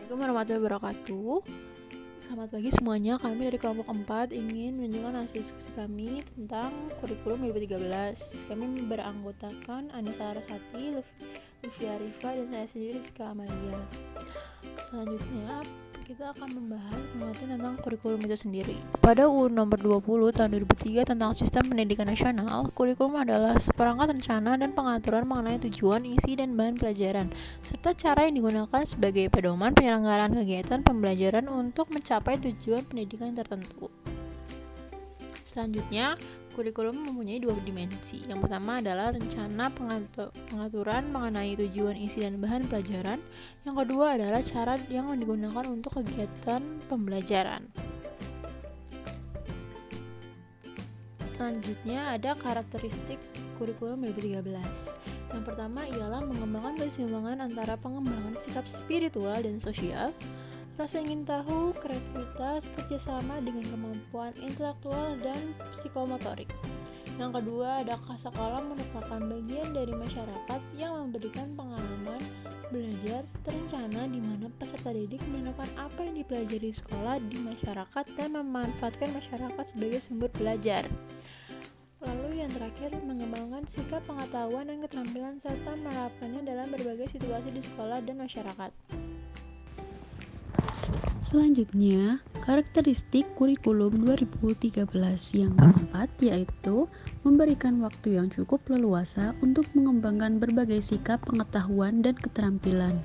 Assalamualaikum warahmatullahi wabarakatuh. Selamat pagi semuanya. Kami dari kelompok 4 ingin menunjukkan hasil diskusi kami tentang kurikulum 2013. Kami beranggotakan Anissa Larasati, Lufia Rifa, dan saya sendiri Rizka Amalia. Selanjutnya kita akan membahas pengertian tentang kurikulum itu sendiri. Pada UU nomor 20 tahun 2003 tentang sistem pendidikan nasional, kurikulum adalah seperangkat rencana dan pengaturan mengenai tujuan, isi, dan bahan pelajaran, serta cara yang digunakan sebagai pedoman penyelenggaraan kegiatan pembelajaran untuk mencapai tujuan pendidikan tertentu. Selanjutnya, kurikulum mempunyai dua dimensi. Yang pertama adalah rencana pengaturan mengenai tujuan, isi, dan bahan pelajaran. Yang kedua adalah cara yang digunakan untuk kegiatan pembelajaran. Selanjutnya ada karakteristik kurikulum 2013. Yang pertama ialah mengembangkan keseimbangan antara pengembangan sikap spiritual dan sosial, rasa ingin tahu, kreativitas, kerjasama dengan kemampuan intelektual dan psikomotorik. Yang kedua, ada sekolah merupakan bagian dari masyarakat yang memberikan pengalaman belajar terencana di mana peserta didik menemukan apa yang dipelajari di sekolah di masyarakat dan memanfaatkan masyarakat sebagai sumber belajar. Lalu yang terakhir, mengembangkan sikap pengetahuan dan keterampilan serta menerapkannya dalam berbagai situasi di sekolah dan masyarakat. Selanjutnya, karakteristik kurikulum 2013 yang keempat yaitu memberikan waktu yang cukup leluasa untuk mengembangkan berbagai sikap pengetahuan dan keterampilan.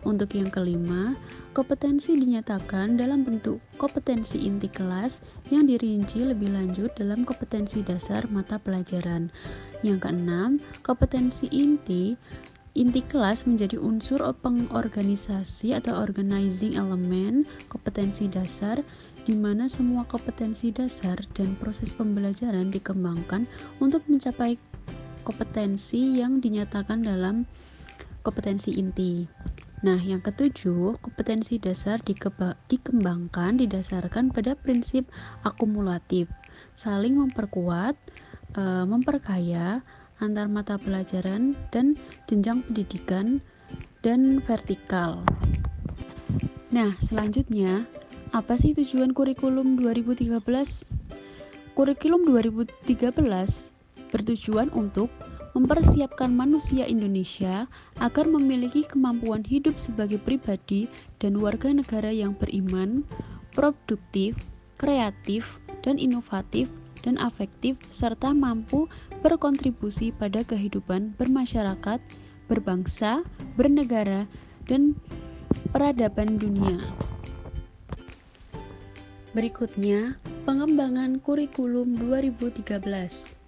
Untuk yang kelima, kompetensi dinyatakan dalam bentuk kompetensi inti kelas yang dirinci lebih lanjut dalam kompetensi dasar mata pelajaran. Yang keenam, kompetensi inti kelas menjadi unsur pengorganisasi atau organizing element kompetensi dasar, di mana semua kompetensi dasar dan proses pembelajaran dikembangkan untuk mencapai kompetensi yang dinyatakan dalam kompetensi inti. Nah, yang ketujuh, kompetensi dasar dikembangkan didasarkan pada prinsip akumulatif, saling memperkuat, memperkaya antar mata pelajaran dan jenjang pendidikan dan vertikal. Nah, selanjutnya, apa sih tujuan kurikulum 2013? Kurikulum 2013 bertujuan untuk mempersiapkan manusia Indonesia agar memiliki kemampuan hidup sebagai pribadi dan warga negara yang beriman, produktif, kreatif, dan inovatif, dan afektif, serta mampu berkontribusi pada kehidupan bermasyarakat, berbangsa, bernegara, dan peradaban dunia. Berikutnya, pengembangan kurikulum 2013.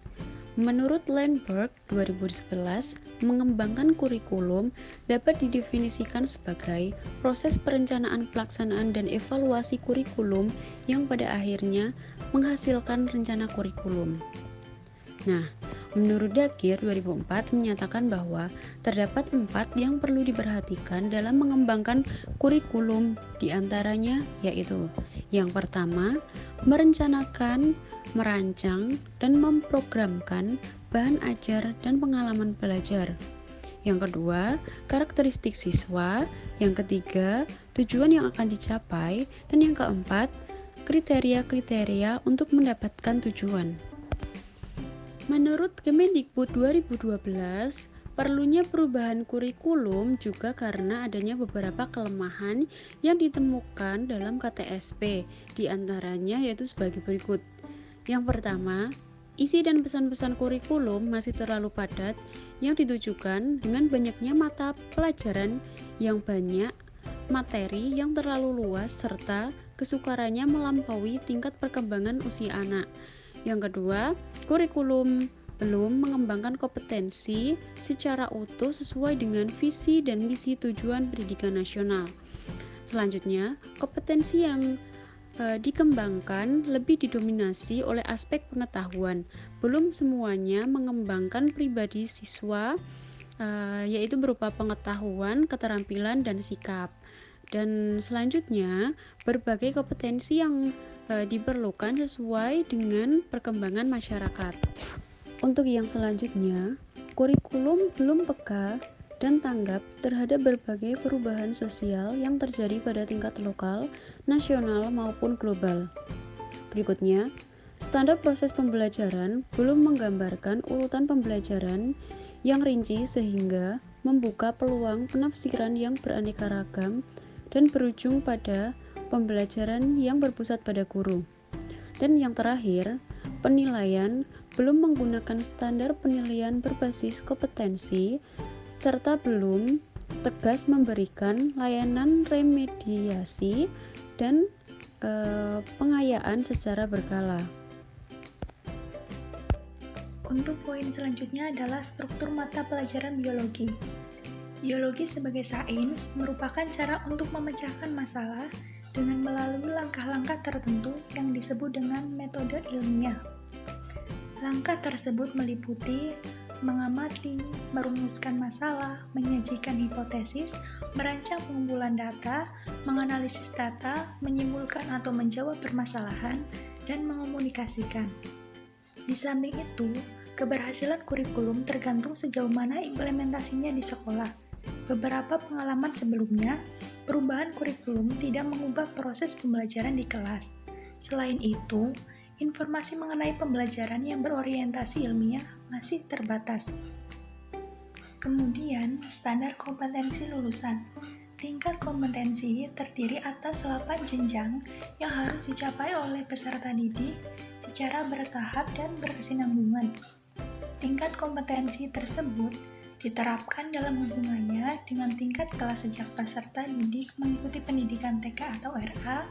Menurut Landberg 2011, mengembangkan kurikulum dapat didefinisikan sebagai proses perencanaan, pelaksanaan, dan evaluasi kurikulum yang pada akhirnya menghasilkan rencana kurikulum. Nah, menurut Dakir 2004 menyatakan bahwa terdapat 4 yang perlu diperhatikan dalam mengembangkan kurikulum, diantaranya yaitu yang pertama, merencanakan, merancang, dan memprogramkan bahan ajar dan pengalaman belajar. Yang kedua, karakteristik siswa. Yang ketiga, tujuan yang akan dicapai. Dan yang keempat, kriteria-kriteria untuk mendapatkan tujuan. Menurut Kemendikbud 2012, perlunya perubahan kurikulum juga karena adanya beberapa kelemahan yang ditemukan dalam KTSP, diantaranya yaitu sebagai berikut. Yang pertama, isi dan pesan-pesan kurikulum masih terlalu padat yang ditujukan dengan banyaknya mata pelajaran yang banyak, materi yang terlalu luas, serta kesukarannya melampaui tingkat perkembangan usia anak. Yang kedua, kurikulum belum mengembangkan kompetensi secara utuh sesuai dengan visi dan misi tujuan pendidikan nasional. Selanjutnya, kompetensi yang dikembangkan lebih didominasi oleh aspek pengetahuan, belum semuanya mengembangkan pribadi siswa, yaitu berupa pengetahuan, keterampilan, dan sikap. Dan selanjutnya, berbagai kompetensi yang diperlukan sesuai dengan perkembangan masyarakat. Untuk yang selanjutnya, kurikulum belum peka dan tanggap terhadap berbagai perubahan sosial yang terjadi pada tingkat lokal, nasional, maupun global. Berikutnya, standar proses pembelajaran belum menggambarkan urutan pembelajaran yang rinci sehingga membuka peluang penafsiran yang beraneka ragam dan berujung pada pembelajaran yang berpusat pada guru. Dan yang terakhir, penilaian belum menggunakan standar penilaian berbasis kompetensi serta belum tegas memberikan layanan remediasi dan pengayaan secara berkala. Untuk poin selanjutnya adalah struktur mata pelajaran biologi. Biologi sebagai sains merupakan cara untuk memecahkan masalah dengan melalui langkah-langkah tertentu yang disebut dengan metode ilmiah. Langkah tersebut meliputi mengamati, merumuskan masalah, menyajikan hipotesis, merancang pengumpulan data, menganalisis data, menyimpulkan atau menjawab permasalahan, dan mengomunikasikan. Di samping itu, keberhasilan kurikulum tergantung sejauh mana implementasinya di sekolah. Beberapa pengalaman sebelumnya, perubahan kurikulum tidak mengubah proses pembelajaran di kelas. Selain itu, informasi mengenai pembelajaran yang berorientasi ilmiah masih terbatas. Kemudian, standar kompetensi lulusan. Tingkat kompetensi terdiri atas 8 jenjang yang harus dicapai oleh peserta didik secara bertahap dan berkesinambungan. Tingkat kompetensi tersebut diterapkan dalam hubungannya dengan tingkat kelas sejak peserta didik mengikuti pendidikan TK atau RA,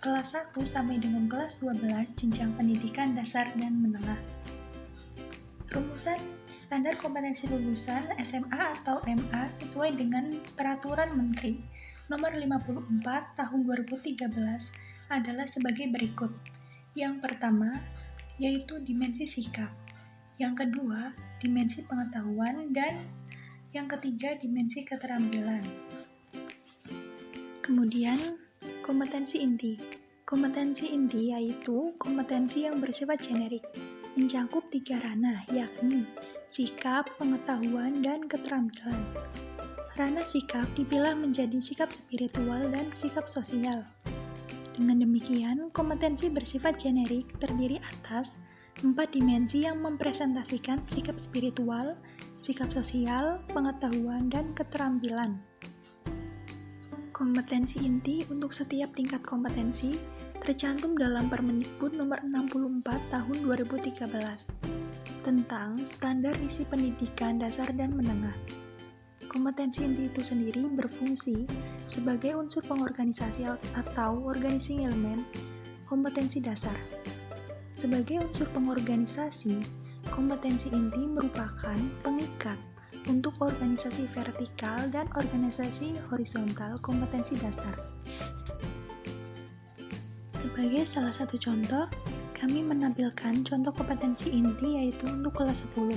kelas 1 sampai dengan kelas 12 jenjang pendidikan dasar dan menengah. Rumusan standar kompetensi lulusan SMA atau MA sesuai dengan Peraturan Menteri Nomor 54 Tahun 2013 adalah sebagai berikut. Yang pertama, yaitu dimensi sikap. Yang kedua, dimensi pengetahuan, dan yang ketiga, dimensi keterampilan. Kemudian, kompetensi inti. Kompetensi inti yaitu kompetensi yang bersifat generik, mencakup 3 ranah, yakni sikap, pengetahuan, dan keterampilan. Ranah sikap dipilah menjadi sikap spiritual dan sikap sosial. Dengan demikian, kompetensi bersifat generik terdiri atas 4 dimensi yang mempresentasikan sikap spiritual, sikap sosial, pengetahuan, dan keterampilan. Kompetensi inti untuk setiap tingkat kompetensi tercantum dalam Permendikbud Nomor 64 Tahun 2013 tentang Standar Isi Pendidikan Dasar dan Menengah. Kompetensi inti itu sendiri berfungsi sebagai unsur pengorganisasi atau organizing element kompetensi dasar. Sebagai unsur pengorganisasi, kompetensi inti merupakan pengikat untuk organisasi vertikal dan organisasi horizontal kompetensi dasar. Sebagai salah satu contoh, kami menampilkan contoh kompetensi inti yaitu untuk kelas 10.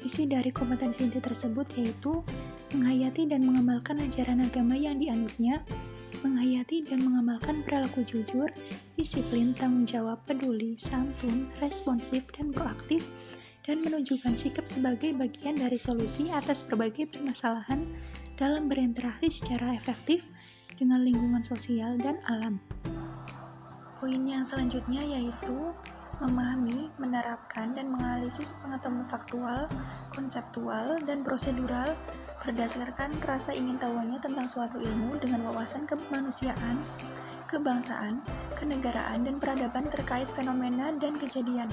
Isi dari kompetensi inti tersebut yaitu menghayati dan mengamalkan ajaran agama yang dianutnya, menghayati dan mengamalkan perilaku jujur, disiplin, tanggung jawab, peduli, santun, responsif, dan proaktif, dan menunjukkan sikap sebagai bagian dari solusi atas berbagai permasalahan dalam berinteraksi secara efektif dengan lingkungan sosial dan alam. Poin yang selanjutnya yaitu memahami, menerapkan, dan menganalisis pengetahuan faktual, konseptual, dan prosedural berdasarkan rasa ingin tahuannya tentang suatu ilmu dengan wawasan kemanusiaan, kebangsaan, kenegaraan, dan peradaban terkait fenomena dan kejadian,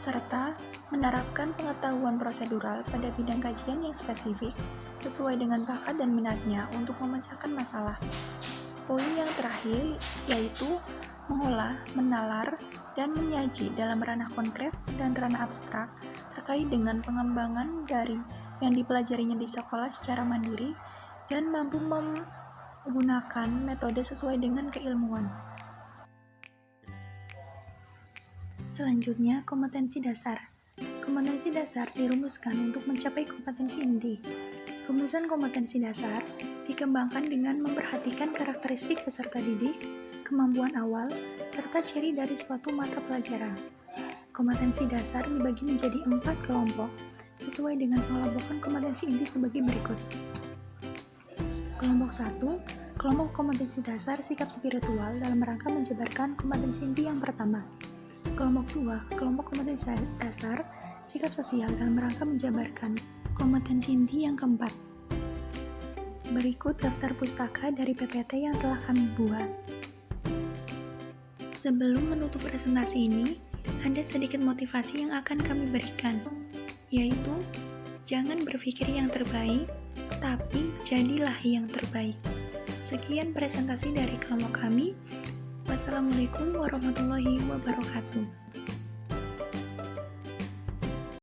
serta menerapkan pengetahuan prosedural pada bidang kajian yang spesifik sesuai dengan bakat dan minatnya untuk memecahkan masalah. Poin yang terakhir yaitu mengolah, menalar, dan menyaji dalam ranah konkret dan ranah abstrak terkait dengan pengembangan dari yang dipelajarinya di sekolah secara mandiri dan mampu menggunakan metode sesuai dengan keilmuan. Selanjutnya, kompetensi dasar. Kompetensi dasar dirumuskan untuk mencapai kompetensi inti. Rumusan kompetensi dasar dikembangkan dengan memperhatikan karakteristik peserta didik, kemampuan awal, serta ciri dari suatu mata pelajaran. Kompetensi dasar dibagi menjadi 4 kelompok, sesuai dengan pengelompokan kompetensi inti sebagai berikut. Kelompok 1, kelompok kompetensi dasar sikap spiritual dalam rangka menjabarkan kompetensi inti yang pertama. Kelompok 2, kelompok kompetensi dasar sikap sosial dalam rangka menjabarkan kompetensi inti yang keempat. Berikut daftar pustaka dari PPT yang telah kami buat. Sebelum menutup presentasi ini, ada sedikit motivasi yang akan kami berikan, yaitu jangan berpikir yang terbaik, tapi jadilah yang terbaik. Sekian presentasi dari kelompok kami. Wassalamualaikum warahmatullahi wabarakatuh.